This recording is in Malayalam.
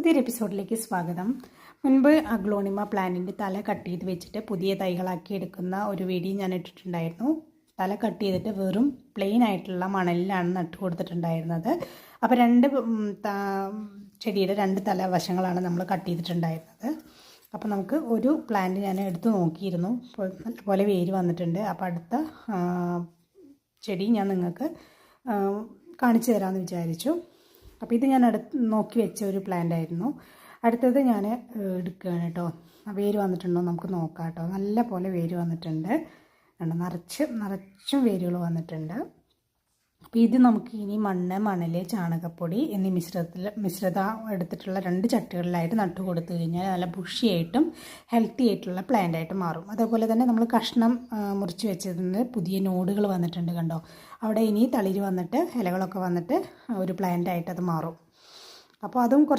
പുതിയൊരു എപ്പിസോഡിലേക്ക് സ്വാഗതം. മുൻപ് അഗ്ലോണിമ പ്ലാന്റിൻ്റെ തല കട്ട് ചെയ്ത് വെച്ചിട്ട് പുതിയ തൈകളാക്കി എടുക്കുന്ന ഒരു വീഡിയോ ഞാൻ ഇട്ടിട്ടുണ്ടായിരുന്നു. തല കട്ട് ചെയ്തിട്ട് വെറും പ്ലെയിൻ ആയിട്ടുള്ള മണലിലാണ് നട്ടു കൊടുത്തിട്ടുണ്ടായിരുന്നത്. അപ്പോൾ ചെടിയുടെ രണ്ട് തല വശങ്ങളാണ് നമ്മൾ കട്ട് ചെയ്തിട്ടുണ്ടായിരുന്നത്. അപ്പോൾ നമുക്ക് ഒരു പ്ലാന്റ് ഞാൻ എടുത്ത് നോക്കിയിരുന്നു, നല്ലപോലെ വേര് വന്നിട്ടുണ്ട്. അപ്പോൾ അടുത്ത ചെടി ഞാൻ നിങ്ങൾക്ക് കാണിച്ചു തരാമെന്ന് വിചാരിച്ചു. അപ്പോൾ ഇത് ഞാൻ നോക്കി വെച്ച ഒരു പ്ലാന്റ് ആയിരുന്നു. അടുത്തത് ഞാൻ എടുക്കുകയാണ് കേട്ടോ. വേര് വന്നിട്ടുണ്ടോ നമുക്ക് നോക്കാം കേട്ടോ. നല്ല പോലെ വേര് വന്നിട്ടുണ്ട്, നിറച്ചും വേരുകൾ വന്നിട്ടുണ്ട്. അപ്പോൾ ഇത് നമുക്ക് ഇനി മണ്ണ്, മണൽ, ചാണകപ്പൊടി എന്നീ മിശ്രിത എടുത്തിട്ടുള്ള 2 ചട്ടികളിലായിട്ട് നട്ടു കൊടുത്തു കഴിഞ്ഞാൽ നല്ല ബുഷിയായിട്ടും ഹെൽത്തി ആയിട്ടുള്ള പ്ലാന്റ് ആയിട്ട് മാറും. അതേപോലെ തന്നെ നമ്മൾ കഷ്ണം മുറിച്ച് വെച്ചതിന് പുതിയ നോഡുകൾ വന്നിട്ടുണ്ട് കണ്ടോ. അവിടെ ഇനി തളിര് വന്നിട്ട് ഇലകളൊക്കെ വന്നിട്ട് ഒരു പ്ലാന്റ് ആയിട്ട് അത് മാറും. അപ്പോൾ അതും കുറച്ച്